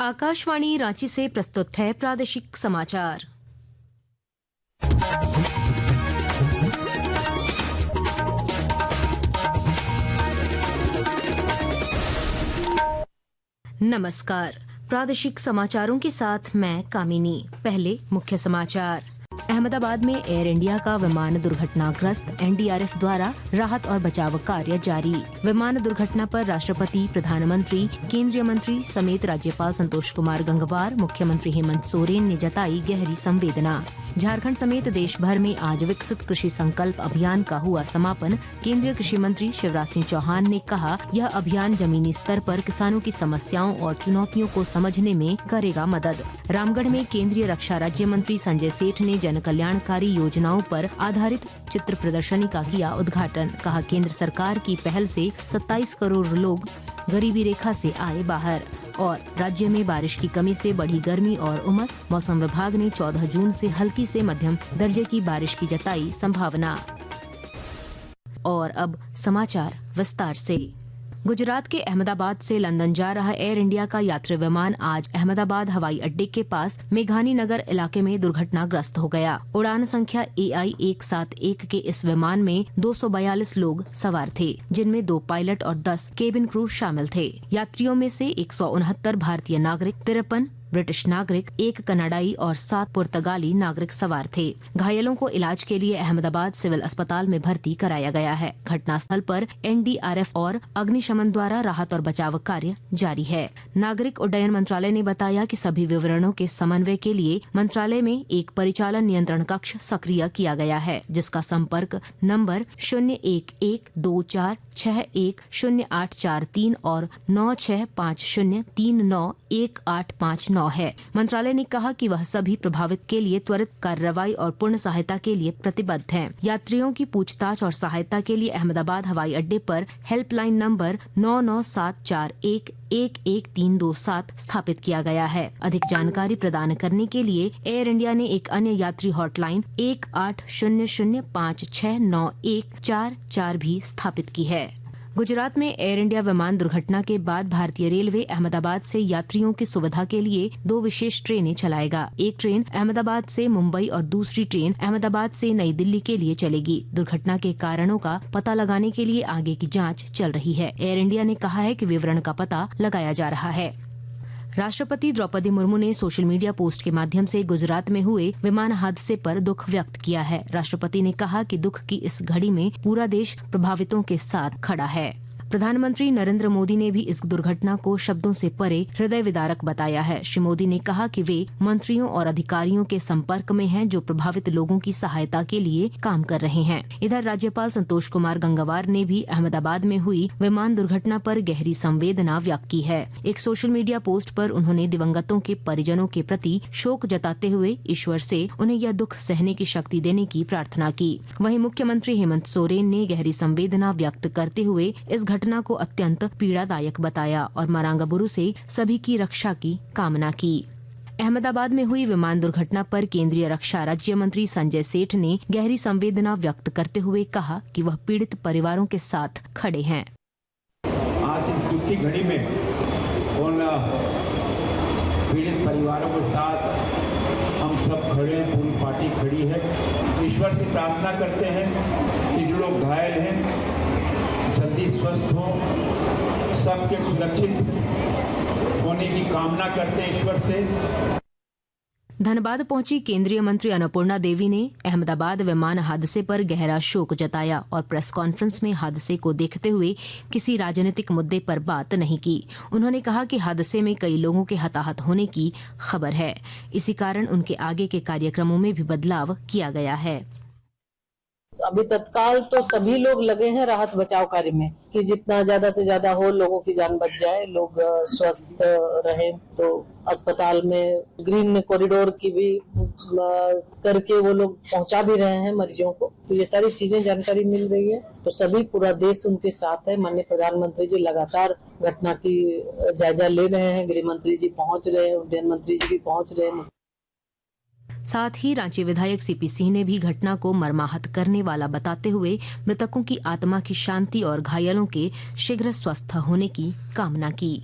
आकाशवाणी रांची से प्रस्तुत है प्रादेशिक समाचार। नमस्कार, प्रादेशिक समाचारों के साथ मैं कामिनी। पहले मुख्य समाचार। अहमदाबाद में एयर इंडिया का विमान दुर्घटनाग्रस्त, एनडीआरएफ द्वारा राहत और बचाव कार्य जारी। विमान दुर्घटना पर राष्ट्रपति, प्रधानमंत्री, केंद्रीय मंत्री समेत राज्यपाल संतोष कुमार गंगवार, मुख्यमंत्री हेमंत सोरेन ने जताई गहरी संवेदना। झारखंड समेत देश भर में आज विकसित कृषि संकल्प अभियान का हुआ समापन। केंद्रीय कृषि मंत्री शिवराज सिंह चौहान ने कहा, यह अभियान जमीनी स्तर पर किसानों की समस्याओं और चुनौतियों को समझने में करेगा मदद। रामगढ़ में केंद्रीय रक्षा राज्य मंत्री संजय सेठ ने जन कल्याणकारी योजनाओं पर आधारित चित्र प्रदर्शनी का किया उद्घाटन। कहा, केंद्र सरकार की पहल से 27 करोड़ लोग गरीबी रेखा से आए बाहर। और राज्य में बारिश की कमी से बढ़ी गर्मी और उमस। मौसम विभाग ने 14 जून से हल्की से मध्यम दर्जे की बारिश की जताई संभावना। और अब समाचार विस्तार से। गुजरात के अहमदाबाद से लंदन जा रहा एयर इंडिया का यात्री विमान आज अहमदाबाद हवाई अड्डे के पास मेघानी नगर इलाके में दुर्घटनाग्रस्त हो गया। उड़ान संख्या AI 171 के इस विमान में 242 लोग सवार थे, जिनमें 2 पायलट और 10 केबिन क्रू शामिल थे। यात्रियों में से 169 भारतीय नागरिक, 53 ब्रिटिश नागरिक, 1 कनाडाई और 7 पुर्तगाली नागरिक सवार थे। घायलों को इलाज के लिए अहमदाबाद सिविल अस्पताल में भर्ती कराया गया है। घटनास्थल पर एनडीआरएफ और अग्निशमन द्वारा राहत और बचाव कार्य जारी है। नागरिक उड्डयन मंत्रालय ने बताया कि सभी विवरणों के समन्वय के लिए मंत्रालय में एक परिचालन नियंत्रण कक्ष सक्रिय किया गया है, जिसका संपर्क नंबर 011246100843 और 9650391859 है। मंत्रालय ने कहा कि वह सभी प्रभावित के लिए त्वरित कार्रवाई और पूर्ण सहायता के लिए प्रतिबद्ध है। यात्रियों की पूछताछ और सहायता के लिए अहमदाबाद हवाई अड्डे पर हेल्पलाइन नंबर 9974111327 स्थापित किया गया है। अधिक जानकारी प्रदान करने के लिए एयर इंडिया ने एक अन्य यात्री हॉटलाइन 1800569144 भी स्थापित की है। गुजरात में एयर इंडिया विमान दुर्घटना के बाद भारतीय रेलवे अहमदाबाद से यात्रियों की सुविधा के लिए 2 विशेष ट्रेनें चलाएगा। एक ट्रेन अहमदाबाद से मुंबई और दूसरी ट्रेन अहमदाबाद से नई दिल्ली के लिए चलेगी। दुर्घटना के कारणों का पता लगाने के लिए आगे की जांच चल रही है। एयर इंडिया ने कहा है कि विवरण का पता लगाया जा रहा है। राष्ट्रपति द्रौपदी मुर्मू ने सोशल मीडिया पोस्ट के माध्यम से गुजरात में हुए विमान हादसे पर दुख व्यक्त किया है। राष्ट्रपति ने कहा कि दुख की इस घड़ी में पूरा देश प्रभावितों के साथ खड़ा है। प्रधानमंत्री नरेंद्र मोदी ने भी इस दुर्घटना को शब्दों से परे हृदय विदारक बताया है। श्री मोदी ने कहा कि वे मंत्रियों और अधिकारियों के संपर्क में हैं, जो प्रभावित लोगों की सहायता के लिए काम कर रहे हैं। इधर राज्यपाल संतोष कुमार गंगवार ने भी अहमदाबाद में हुई विमान दुर्घटना पर गहरी संवेदना व्यक्त की है। एक सोशल मीडिया पोस्ट पर उन्होंने दिवंगतों के परिजनों के प्रति शोक जताते हुए ईश्वर से उन्हें यह दुख सहने की शक्ति देने की प्रार्थना की। वहीं मुख्यमंत्री हेमंत सोरेन ने गहरी संवेदना व्यक्त करते हुए इस घटना को अत्यंत पीड़ादायक बताया और मरांगाबुरु से सभी की रक्षा की कामना की। अहमदाबाद में हुई विमान दुर्घटना पर केंद्रीय रक्षा राज्य मंत्री संजय सेठ ने गहरी संवेदना व्यक्त करते हुए कहा कि वह पीड़ित परिवारों के साथ खड़े हैं। आज इस दुख की घड़ी में उन पीड़ित परिवारों के साथ हम सब खड़े हैं, पूरी पार्टी खड़ी है। ईश्वर से प्रार्थना करते हैं कि जो लोग घायल हैं जल्दी स्वस्थ हो, सबके सुरक्षित होने की कामना करते हैं ईश्वर से। धनबाद पहुंची केंद्रीय मंत्री अन्नपूर्णा देवी ने अहमदाबाद विमान हादसे पर गहरा शोक जताया और प्रेस कॉन्फ्रेंस में हादसे को देखते हुए किसी राजनीतिक मुद्दे पर बात नहीं की। उन्होंने कहा कि हादसे में कई लोगों के हताहत होने की खबर है। इसी कारण उनके आगे के कार्यक्रमों में भी बदलाव किया गया है। अभी तत्काल तो सभी लोग लगे हैं राहत बचाव कार्य में कि जितना ज्यादा से ज्यादा हो, लोगों की जान बच जाए, लोग स्वस्थ रहें। तो अस्पताल में ग्रीन कॉरिडोर की भी करके वो लोग पहुंचा भी रहे हैं मरीजों को। तो ये सारी चीजें जानकारी मिल रही है। तो सभी पूरा देश उनके साथ है। माननीय प्रधानमंत्री जी लगातार घटना की जायजा ले रहे हैं। गृह मंत्री जी पहुंच रहे हैं, उड्डयन मंत्री जी भी पहुंच रहे हैं। साथ ही रांची विधायक सीपी सिंह ने भी घटना को मर्माहत करने वाला बताते हुए मृतकों की आत्मा की शांति और घायलों के शीघ्र स्वस्थ होने की कामना की।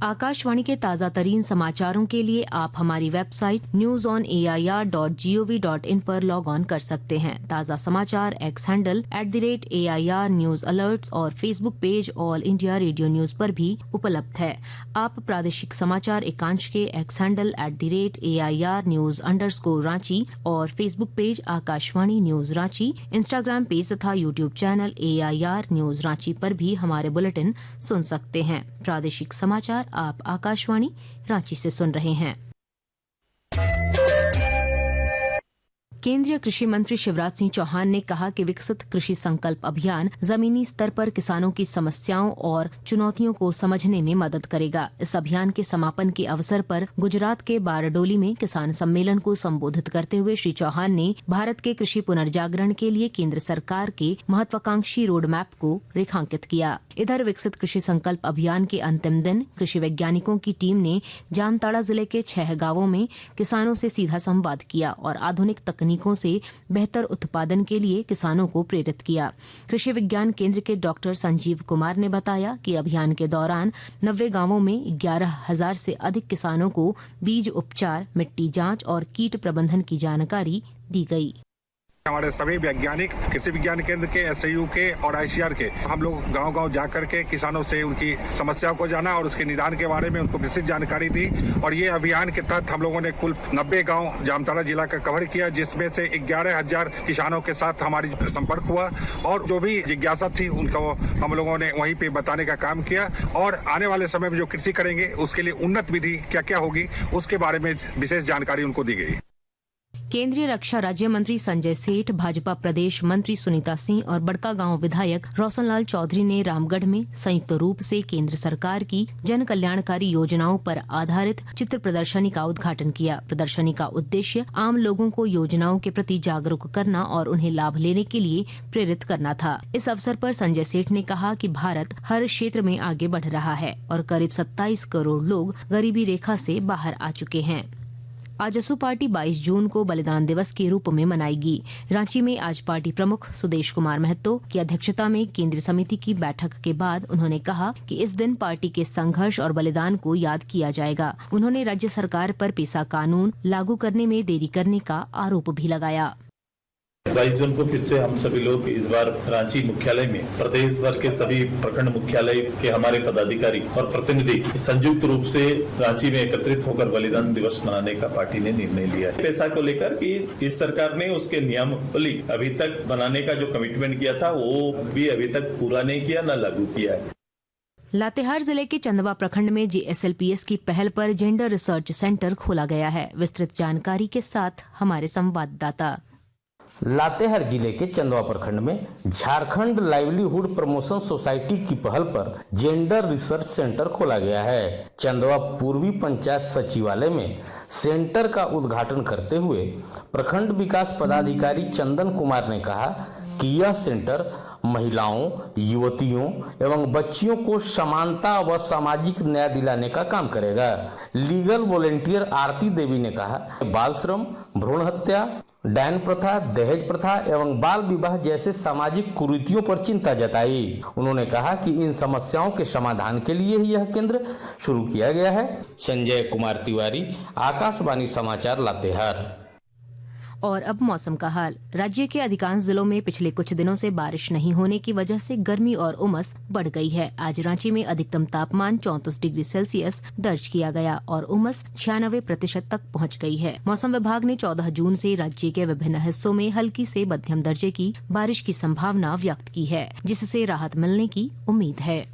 आकाशवाणी के ताज़ा तरीन समाचारों के लिए आप हमारी वेबसाइट newsonair.gov.in पर लॉग ऑन कर सकते हैं। ताज़ा समाचार X handle @AIR news alerts और Facebook page All India radio news पर भी उपलब्ध है। आप प्रादेशिक समाचार एकांश के X handle @AIR news _Ranchi और Facebook page Akashvani news Ranchi, Instagram page तथा YouTube channel AIR news Ranchi पर भी हमारे बुलेटिन सुन सकते हैं। प्रादेशिक समाचार आप आकाशवाणी रांची से सुन रहे हैं। केंद्रीय कृषि मंत्री शिवराज सिंह चौहान ने कहा कि विकसित कृषि संकल्प अभियान जमीनी स्तर पर किसानों की समस्याओं और चुनौतियों को समझने में मदद करेगा। इस अभियान के समापन के अवसर पर गुजरात के बारडोली में किसान सम्मेलन को संबोधित करते हुए श्री चौहान ने भारत के कृषि पुनर्जागरण के लिए केंद्र सरकार के महत्वाकांक्षी रोड मैप को रेखांकित किया। इधर विकसित कृषि संकल्प अभियान के अंतिम दिन कृषि वैज्ञानिकों की टीम ने जामताड़ा जिले के 6 गाँवों में किसानों से सीधा संवाद किया और आधुनिक तकनीकों से बेहतर उत्पादन के लिए किसानों को प्रेरित किया। कृषि विज्ञान केंद्र के डॉक्टर संजीव कुमार ने बताया कि अभियान के दौरान 90 गांवों में 11,000 से अधिक किसानों को बीज उपचार, मिट्टी जांच और कीट प्रबंधन की जानकारी दी गई। हमारे सभी वैज्ञानिक कृषि विज्ञान केंद्र के, SAU के और ICR के हम लोग गांव-गांव जा करके किसानों से उनकी समस्याओं को जाना और उसके निदान के बारे में उनको विस्तृत जानकारी दी। और ये अभियान के तहत हम लोगों ने कुल 90 गांव जामताड़ा जिला का कवर किया, जिसमें से 11,000 किसानों के साथ हमारी संपर्क हुआ और जो भी जिज्ञासा थी उनको हम लोगों ने वहीं पे बताने का काम किया। और आने वाले समय में जो कृषि करेंगे उसके लिए उन्नत विधि क्या क्या होगी उसके बारे में विशेष जानकारी उनको दी गई। केंद्रीय रक्षा राज्य मंत्री संजय सेठ, भाजपा प्रदेश मंत्री सुनीता सिंह और बड़कागांव विधायक रोशनलाल चौधरी ने रामगढ़ में संयुक्त रूप से केंद्र सरकार की जन कल्याणकारी योजनाओं पर आधारित चित्र प्रदर्शनी का उद्घाटन किया। प्रदर्शनी का उद्देश्य आम लोगों को योजनाओं के प्रति जागरूक करना और उन्हें लाभ लेने के लिए प्रेरित करना था। इस अवसर पर संजय सेठ ने कहा कि भारत हर क्षेत्र में आगे बढ़ रहा है और करीब 27 करोड़ लोग गरीबी रेखा से बाहर आ चुके हैं। आजसू पार्टी 22 जून को बलिदान दिवस के रूप में मनाएगी। रांची में आज पार्टी प्रमुख सुदेश कुमार महतो की अध्यक्षता में केंद्रीय समिति की बैठक के बाद उन्होंने कहा कि इस दिन पार्टी के संघर्ष और बलिदान को याद किया जाएगा। उन्होंने राज्य सरकार पर पेसा कानून लागू करने में देरी करने का आरोप भी लगाया। 22 जून को फिर से हम सभी लोग इस बार रांची मुख्यालय में प्रदेश भर के सभी प्रखंड मुख्यालय के हमारे पदाधिकारी और प्रतिनिधि संयुक्त रूप से रांची में एकत्रित होकर बलिदान दिवस मनाने का पार्टी ने निर्णय लिया है। पैसा को लेकर कि इस सरकार ने उसके नियमावली अभी तक बनाने का जो कमिटमेंट किया था वो भी अभी तक पूरा नहीं किया, न लागू किया है। लातेहार जिले के चंदवा प्रखंड में JSLPS की पहल पर जेंडर रिसर्च सेंटर खोला गया है। विस्तृत जानकारी के साथ हमारे संवाददाता। लातेहार जिले के चंदवा प्रखंड में झारखंड लाइवलीहुड प्रमोशन सोसाइटी की पहल पर जेंडर रिसर्च सेंटर खोला गया है। चंदवा पूर्वी पंचायत सचिवालय में सेंटर का उद्घाटन करते हुए प्रखंड विकास पदाधिकारी चंदन कुमार ने कहा कि यह सेंटर महिलाओं, युवतियों एवं बच्चियों को समानता व सामाजिक न्याय दिलाने का काम करेगा। लीगल वॉलेंटियर आरती देवी ने कहा, बाल श्रम, भ्रूण हत्या, डायन प्रथा, दहेज प्रथा एवं बाल विवाह जैसे सामाजिक कुरीतियों पर चिंता जताई। उन्होंने कहा कि इन समस्याओं के समाधान के लिए ही यह केंद्र शुरू किया गया है। संजय कुमार तिवारी, आकाशवाणी समाचार, लातेहार। और अब मौसम का हाल। राज्य के अधिकांश जिलों में पिछले कुछ दिनों से बारिश नहीं होने की वजह से गर्मी और उमस बढ़ गई है। आज रांची में अधिकतम तापमान 34 डिग्री सेल्सियस दर्ज किया गया और उमस 96% तक पहुंच गई है। मौसम विभाग ने 14 जून से राज्य के विभिन्न हिस्सों में हल्की से मध्यम दर्जे की बारिश की संभावना व्यक्त की है, जिससे राहत मिलने की उम्मीद है।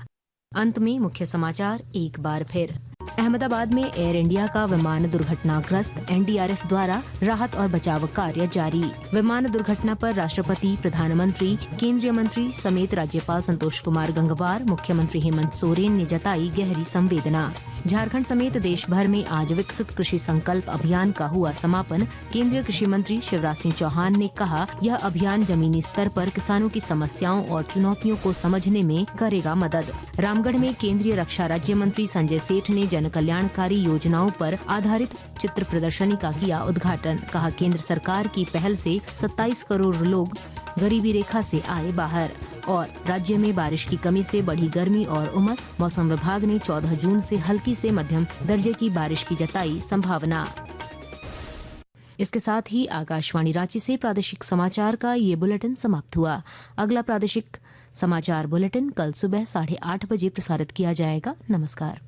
अंत में मुख्य समाचार एक बार फिर। अहमदाबाद में एयर इंडिया का विमान दुर्घटनाग्रस्त, NDRF द्वारा राहत और बचाव कार्य जारी। विमान दुर्घटना पर राष्ट्रपति, प्रधानमंत्री, केंद्रीय मंत्री समेत राज्यपाल संतोष कुमार गंगवार, मुख्यमंत्री हेमंत सोरेन ने जताई गहरी संवेदना। झारखंड समेत देश भर में आज विकसित कृषि संकल्प अभियान का हुआ समापन। केंद्रीय कृषि मंत्री शिवराज सिंह चौहान ने कहा, यह अभियान जमीनी स्तर पर किसानों की समस्याओं और चुनौतियों को समझने में करेगा मदद। रामगढ़ में केंद्रीय रक्षा राज्य मंत्री संजय सेठ ने जन कल्याणकारी योजनाओं पर आधारित चित्र प्रदर्शनी का किया उद्घाटन। कहा, केंद्र सरकार की पहल से 27 करोड़ लोग गरीबी रेखा से आए बाहर। और राज्य में बारिश की कमी से बढ़ी गर्मी और उमस। मौसम विभाग ने 14 जून से हल्की से मध्यम दर्जे की बारिश की जताई संभावना। इसके साथ ही आकाशवाणी रांची से प्रादेशिक समाचार का ये बुलेटिन समाप्त हुआ। अगला प्रादेशिक समाचार बुलेटिन कल सुबह 8:30 बजे प्रसारित किया जाएगा। नमस्कार।